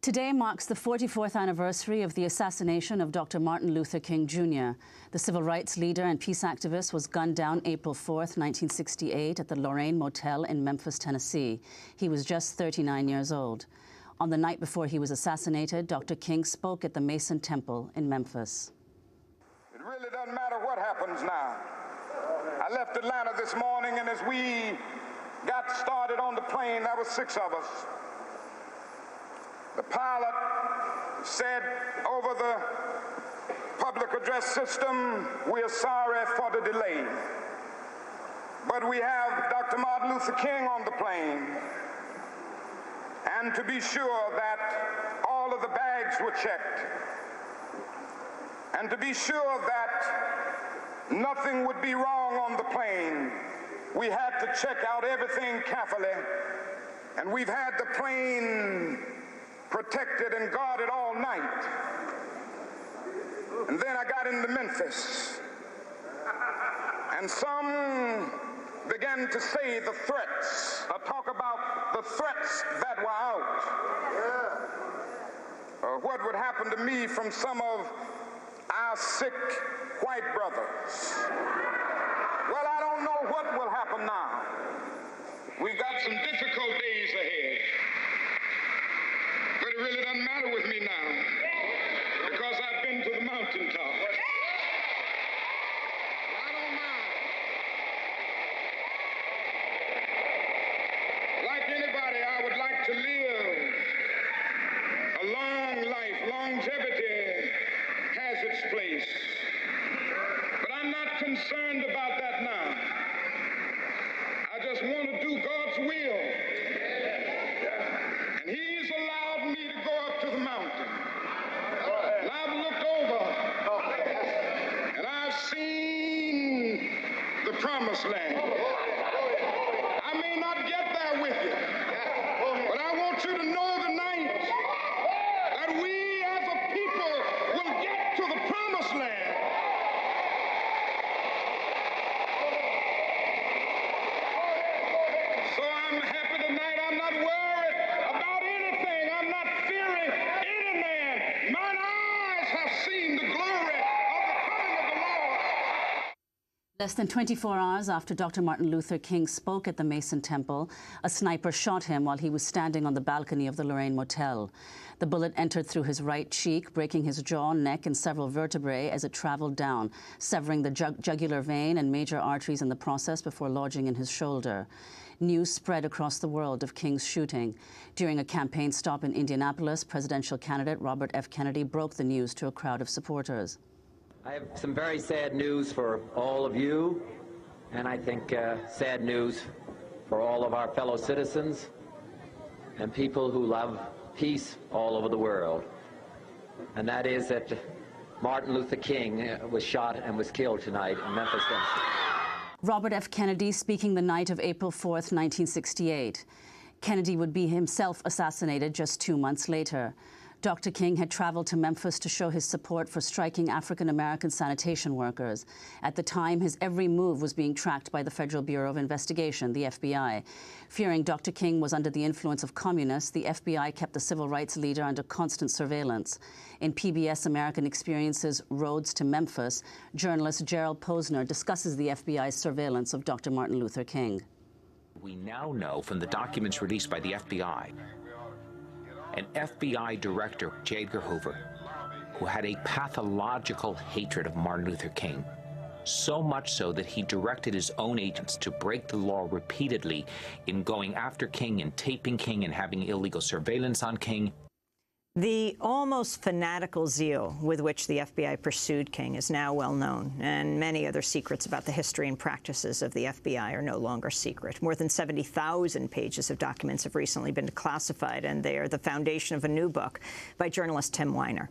Today marks the 44th anniversary of the assassination of Dr. Martin Luther King, Jr. The civil rights leader and peace activist was gunned down April 4th, 1968 at the Lorraine Motel in Memphis, Tennessee. He was just 39 years old. On the night before he was assassinated, Dr. King spoke at the Mason Temple in Memphis. It really doesn't matter what happens now. I left Atlanta this morning, and as we got started on the plane, there were 6 of us. The pilot said over the public address system, "We are sorry for the delay, but we have Dr. Martin Luther King on the plane, and to be sure that all of the bags were checked, and to be sure that nothing would be wrong on the plane, we had to check out everything carefully, and we've had the plane protected and guarded all night." And then I got into Memphis, and some began to say the threats, talk about the threats that were out, what would happen to me from some of our sick white brothers. Well, I don't know what will happen now. We've got some difficult days ahead. But it really doesn't matter with me now, because I've been to the mountaintop. I don't mind. Like anybody, I would like to live a long life. Longevity has its place. But I'm not concerned about that now. I just want to do God's will. And He's allowed me to go up to the mountain. And I've looked over, and I've seen the promised land. I may not get there with you, but I want you to know tonight that we as a people will get to the promised land. So I'm happy tonight. I'm not worried about anything. I'm not fearing any man. Mine eyes have seen the glory of the coming of the Lord. Less than 24 hours after Dr. Martin Luther King spoke at the Mason Temple, a sniper shot him while he was standing on the balcony of the Lorraine Motel. The bullet entered through his right cheek, breaking his jaw, neck, and several vertebrae as it traveled down, severing the jugular vein and major arteries in the process before lodging in his shoulder. News spread across the world of King's shooting. During a campaign stop in Indianapolis, presidential candidate Robert F. Kennedy broke the news to a crowd of supporters. I have some very sad news for all of you, and I think sad news for all of our fellow citizens and people who love peace all over the world. And that is that Martin Luther King was shot and was killed tonight in Memphis, Tennessee. Robert F. Kennedy speaking the night of April 4th, 1968. Kennedy would be himself assassinated just 2 months later. Dr. King had traveled to Memphis to show his support for striking African-American sanitation workers. At the time, his every move was being tracked by the Federal Bureau of Investigation, the FBI. Fearing Dr. King was under the influence of communists, the FBI kept the civil rights leader under constant surveillance. In PBS American Experience's Roads to Memphis, journalist Gerald Posner discusses the FBI's surveillance of Dr. Martin Luther King. We now know from the documents released by the FBI, an FBI director, J. Edgar Hoover, who had a pathological hatred of Martin Luther King, so much so that he directed his own agents to break the law repeatedly in going after King and taping King and having illegal surveillance on King. The almost fanatical zeal with which the FBI pursued King is now well known, and many other secrets about the history and practices of the FBI are no longer secret. More than 70,000 pages of documents have recently been declassified, and they are the foundation of a new book by journalist Tim Weiner.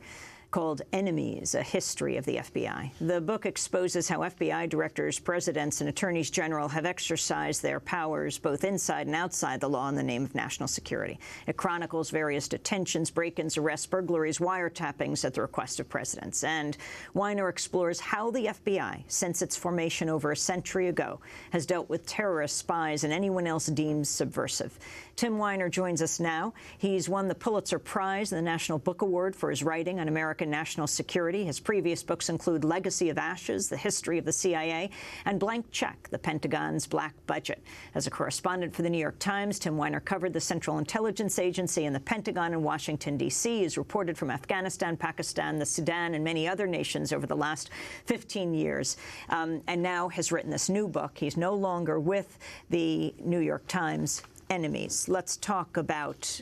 called Enemies, A History of the FBI. The book exposes how FBI directors, presidents, and attorneys general have exercised their powers both inside and outside the law in the name of national security. It chronicles various detentions, break-ins, arrests, burglaries, wiretappings at the request of presidents. And Weiner explores how the FBI, since its formation over a century ago, has dealt with terrorists, spies, and anyone else deemed subversive. Tim Weiner joins us now. He's won the Pulitzer Prize and the National Book Award for his writing on American national security. His previous books include Legacy of Ashes, The History of the CIA, and Blank Check, The Pentagon's Black Budget. As a correspondent for the New York Times, Tim Weiner covered the Central Intelligence Agency and the Pentagon in Washington, D.C. He's reported from Afghanistan, Pakistan, the Sudan, and many other nations over the last 15 years, and now has written this new book. He's no longer with the New York Times. Enemies. Let's talk about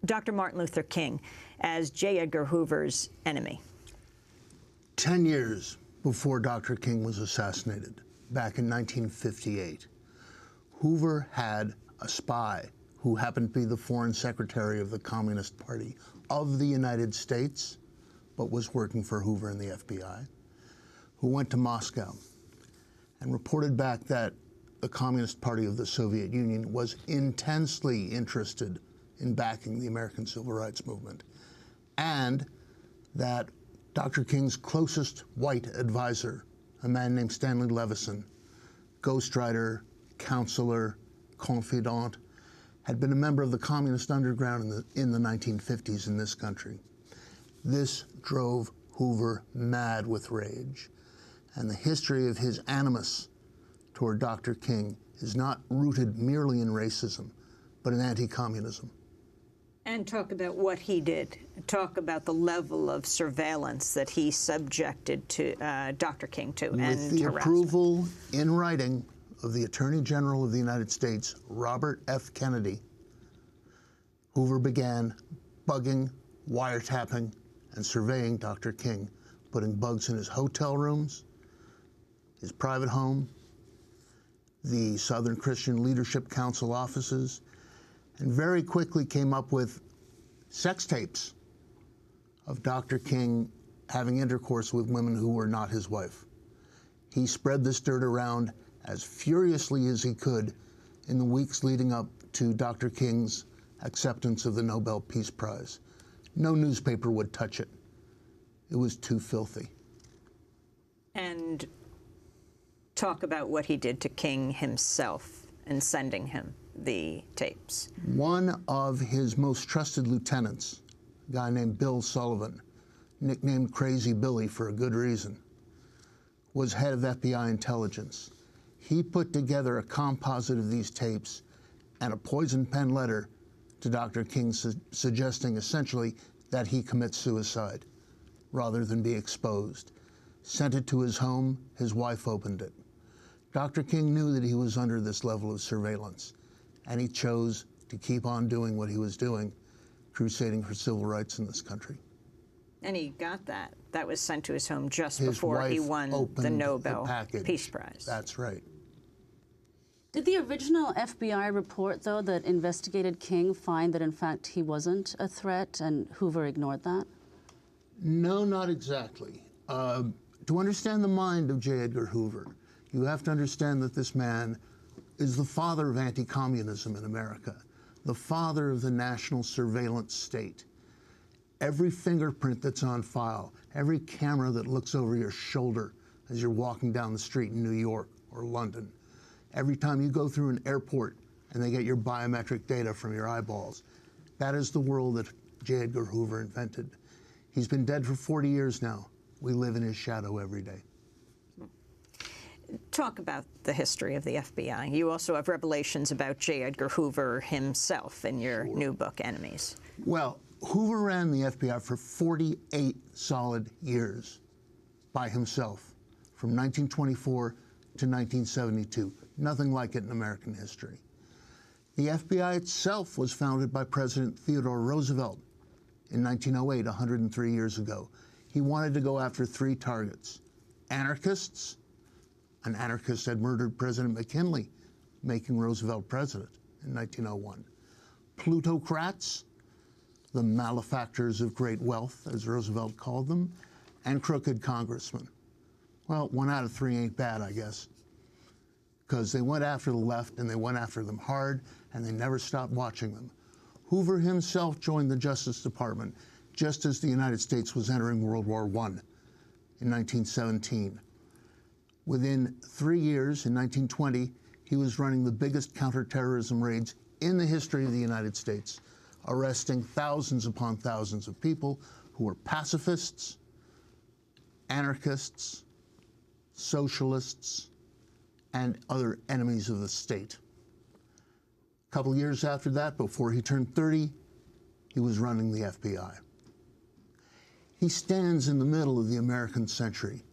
Dr. Martin Luther King as J. Edgar Hoover's enemy. 10 years before Dr. King was assassinated, back in 1958, Hoover had a spy who happened to be the foreign secretary of the Communist Party of the United States, but was working for Hoover and the FBI, who went to Moscow and reported back that the Communist Party of the Soviet Union was intensely interested in backing the American Civil Rights Movement, and that Dr. King's closest white advisor, a man named Stanley Levison, ghostwriter, counselor, confidant, had been a member of the communist underground in the 1950s in this country. This drove Hoover mad with rage, and the history of his animus toward Dr. King is not rooted merely in racism, but in anti-communism. And talk about what he did. Talk about the level of surveillance that he subjected to Dr. King to. With the approval in writing of the Attorney General of the United States, Robert F. Kennedy, Hoover began bugging, wiretapping, and surveying Dr. King, putting bugs in his hotel rooms, his private home, the Southern Christian Leadership Council offices, and very quickly came up with sex tapes of Dr. King having intercourse with women who were not his wife. He spread this dirt around as furiously as he could in the weeks leading up to Dr. King's acceptance of the Nobel Peace Prize. No newspaper would touch it. It was too filthy. And talk about what he did to King himself in sending him the tapes. One of his most trusted lieutenants, a guy named Bill Sullivan, nicknamed Crazy Billy for a good reason, was head of FBI intelligence. He put together a composite of these tapes and a poison pen letter to Dr. King suggesting essentially that he commit suicide rather than be exposed. Sent it to his home. His wife opened it. Dr. King knew that he was under this level of surveillance, and he chose to keep on doing what he was doing, crusading for civil rights in this country. And he got that. That was sent to his home just before he won the Nobel Peace Prize. That's right. Did the original FBI report, though, that investigated King find that, in fact, he wasn't a threat and Hoover ignored that? No, not exactly. To understand the mind of J. Edgar Hoover, you have to understand that this man is the father of anti-communism in America, the father of the national surveillance state. Every fingerprint that's on file, every camera that looks over your shoulder as you're walking down the street in New York or London, every time you go through an airport and they get your biometric data from your eyeballs, that is the world that J. Edgar Hoover invented. He's been dead for 40 years now. We live in his shadow every day. Talk about the history of the FBI. You also have revelations about J. Edgar Hoover himself in your new book, Enemies. Well, Hoover ran the FBI for 48 solid years by himself, from 1924 to 1972. Nothing like it in American history. The FBI itself was founded by President Theodore Roosevelt in 1908, 103 years ago. He wanted to go after three targets: anarchists. An anarchist had murdered President McKinley, making Roosevelt president in 1901. Plutocrats, the malefactors of great wealth, as Roosevelt called them, and crooked congressmen. Well, 1 out of 3 ain't bad, I guess, because they went after the left, and they went after them hard, and they never stopped watching them. Hoover himself joined the Justice Department just as the United States was entering World War I in 1917. Within 3 years, in 1920, he was running the biggest counterterrorism raids in the history of the United States, arresting thousands upon thousands of people who were pacifists, anarchists, socialists, and other enemies of the state. A couple years after that, before he turned 30, he was running the FBI. He stands in the middle of the American century,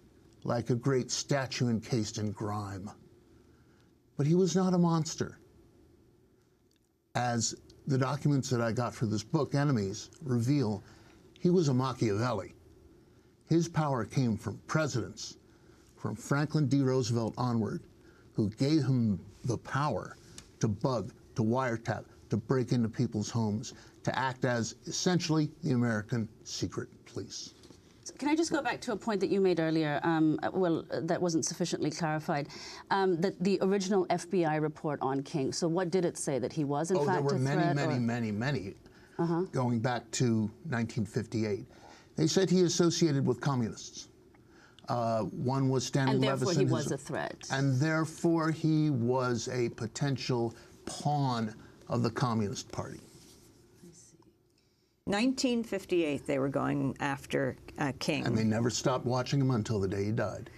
like a great statue encased in grime. But he was not a monster. As the documents that I got for this book, Enemies, reveal, he was a Machiavelli. His power came from presidents, from Franklin D. Roosevelt onward, who gave him the power to bug, to wiretap, to break into people's homes, to act as essentially the American secret police. Can I just go back to a point that you made earlier, that wasn't sufficiently clarified, that the original FBI report on King, so what did it say, that he was in fact a threat? Oh, there were many, going back to 1958. They said he associated with communists. One was Stanley Levison. And therefore he was a threat. And therefore he was a potential pawn of the Communist Party. 1958, they were going after King. And they never stopped watching him until the day he died.